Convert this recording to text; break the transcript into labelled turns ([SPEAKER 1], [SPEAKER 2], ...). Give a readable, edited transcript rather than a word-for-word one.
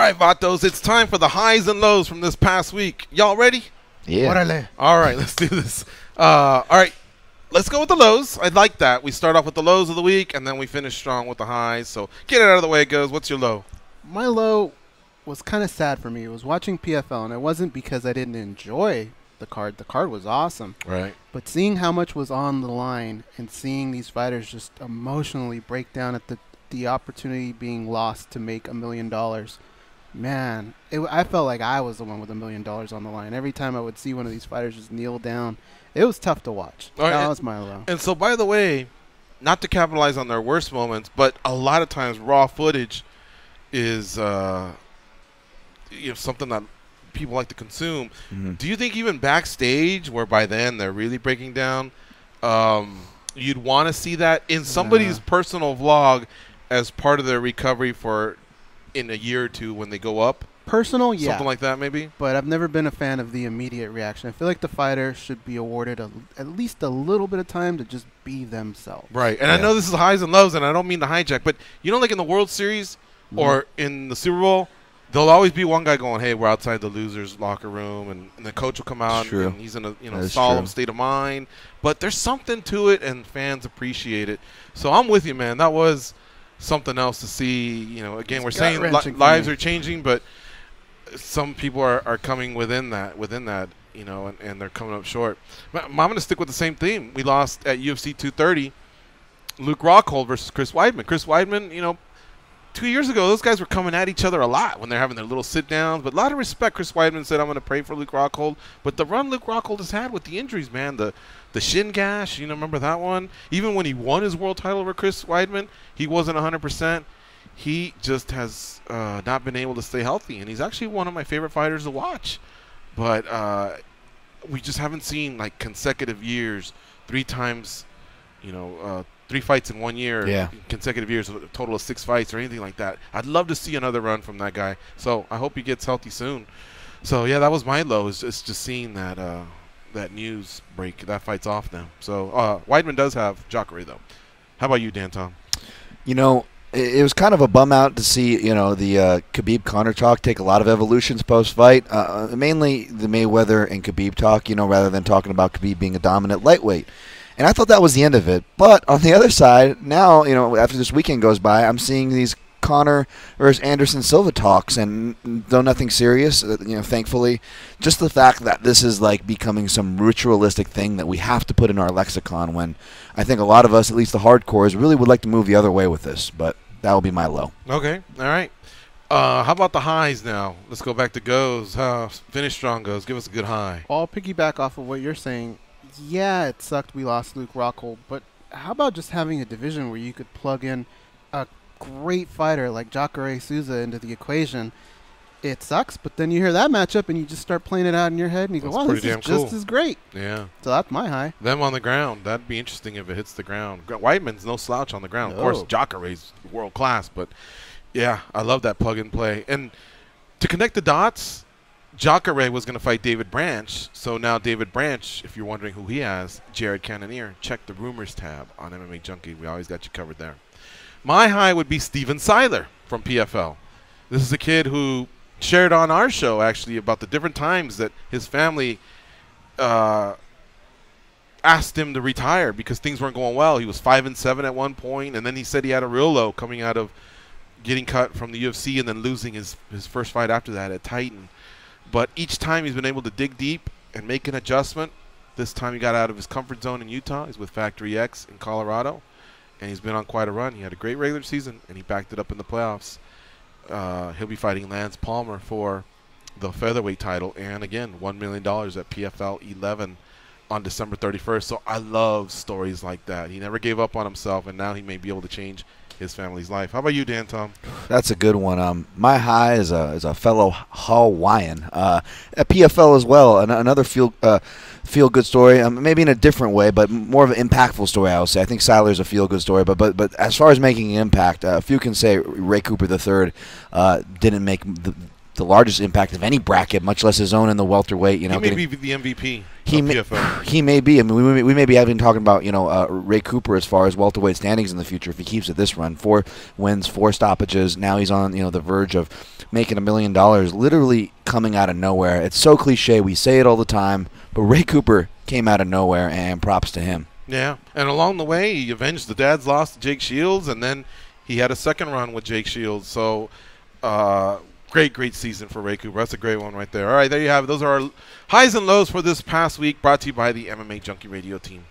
[SPEAKER 1] right, Vatos, it's time for the highs and lows from this past week. Y'all ready?
[SPEAKER 2] Yeah.
[SPEAKER 3] Órale.
[SPEAKER 1] All right, let's do this. All right, let's go with the lows. I like that. We start off with the lows of the week, and then we finish strong with the highs. So get it out of the way, it goes. What's your low?
[SPEAKER 3] My low was kind of sad for me. It was watching PFL, and it wasn't because I didn't enjoy the card. The card was awesome.
[SPEAKER 1] Right.
[SPEAKER 3] But seeing how much was on the line and seeing these fighters just emotionally break down at the opportunity being lost to make $1 million, man, I felt like I was the one with $1 million on the line. Every time I would see one of these fighters just kneel down, it was tough to watch.
[SPEAKER 1] All right,
[SPEAKER 3] That was my low.
[SPEAKER 1] And so, by the way, not to capitalize on their worst moments, but a lot of times raw footage is something that people like to consume. Do you think even backstage, where by then they're really breaking down, you'd want to see that in somebody's personal vlog as part of their recovery for in a year or two when they go up?
[SPEAKER 3] Personal, yeah.
[SPEAKER 1] Something like that, maybe?
[SPEAKER 3] But I've never been a fan of the immediate reaction. I feel like the fighter should be awarded at least a little bit of time to just be themselves.
[SPEAKER 1] Right. And I know this is highs and lows, and I don't mean to hijack, but like in the World Series or in the Super Bowl, there'll always be one guy going, hey, we're outside the losers' locker room, and the coach will come out, and he's in a solemn state of mind. But there's something to it, and fans appreciate it. So I'm with you, man. That was something else to see. Again, we're saying lives are changing, but some people are coming within that, and they're coming up short. I'm going to stick with the same theme. We lost at UFC 230, Luke Rockhold versus Chris Weidman. Chris Weidman, 2 years ago, those guys were coming at each other a lot when they're having their little sit-downs. But a lot of respect. Chris Weidman said, I'm going to pray for Luke Rockhold. But the run Luke Rockhold has had with the injuries, man, the shin gash, remember that one? Even when he won his world title over Chris Weidman, he wasn't 100%. He just has not been able to stay healthy. And he's actually one of my favorite fighters to watch. But we just haven't seen, like, consecutive years, 3 times, 3 fights in 1 year, consecutive years, a total of 6 fights or anything like that. I'd love to see another run from that guy. So I hope he gets healthy soon. So, yeah, that was my low. It's just seeing that that news break. That fight's off now. So Weidman does have Jacare, though. How about you, Dan Tom?
[SPEAKER 2] It was kind of a bum out to see, the Khabib-Conor talk take a lot of evolutions post-fight. Mainly the Mayweather and Khabib talk, rather than talking about Khabib being a dominant lightweight. And I thought that was the end of it. But on the other side, now, after this weekend goes by, I'm seeing these Conor versus Anderson Silva talks, and though nothing serious, thankfully, just the fact that this is like becoming some ritualistic thing that we have to put in our lexicon, when I think a lot of us, at least the hardcores, really would like to move the other way with this. But that will be my low.
[SPEAKER 1] Okay, all right. How about the highs now? Let's go back to Goes. Finish strong, Goes. Give us a good high.
[SPEAKER 3] I'll piggyback off of what you're saying. Yeah, it sucked we lost Luke Rockhold, but how about just having a division where you could plug in a great fighter like Jacare Souza into the equation? It sucks, but then you hear that matchup and you just start playing it out in your head and you go, wow, this is just as great.
[SPEAKER 1] Yeah.
[SPEAKER 3] So that's my high.
[SPEAKER 1] Them on the ground. That'd be interesting if it hits the ground. Weidman's no slouch on the ground. Of course, Jacare's world class, but yeah, I love that plug and play. And to connect the dots, Jacare was going to fight David Branch. So now David Branch, if you're wondering who he has, Jared Cannonier, check the rumors tab on MMA Junkie. We always got you covered there. My high would be Steven Siler from PFL. This is a kid who shared on our show, actually, about the different times that his family asked him to retire because things weren't going well. He was 5-7 at one point, and then he said he had a real low coming out of getting cut from the UFC and then losing his first fight after that at Titan. But each time he's been able to dig deep and make an adjustment. This time he got out of his comfort zone in Utah. He's with Factory X in Colorado, and he's been on quite a run. He had a great regular season, and he backed it up in the playoffs. He'll be fighting Lance Palmer for the featherweight title, and again, $1 million at PFL 11 on December 31st. So I love stories like that. He never gave up on himself, and now he may be able to change his family's life. How about you, Dan Tom?
[SPEAKER 2] That's a good one. My high is a fellow Hawaiian at PFL as well. Another feel good story, maybe in a different way, but more of an impactful story. I would say. I think Siler's a feel good story, but as far as making an impact, a few can say Ray Cooper III didn't make the largest impact of any bracket, much less his own in the welterweight. You know,
[SPEAKER 1] he may be the MVP.
[SPEAKER 2] He may be. I mean, we may be having talking about Ray Cooper as far as welterweight standings in the future if he keeps it this run. 4 wins, 4 stoppages. Now he's on the verge of making $1 million, literally coming out of nowhere. It's so cliche. We say it all the time, but Ray Cooper came out of nowhere, and props to him.
[SPEAKER 1] Yeah, and along the way, he avenged the dad's loss to Jake Shields, and then he had a second run with Jake Shields. So, great season for Ray Cooper. That's a great one right there. All right, there you have it. Those are our highs and lows for this past week, brought to you by the MMA Junkie Radio team.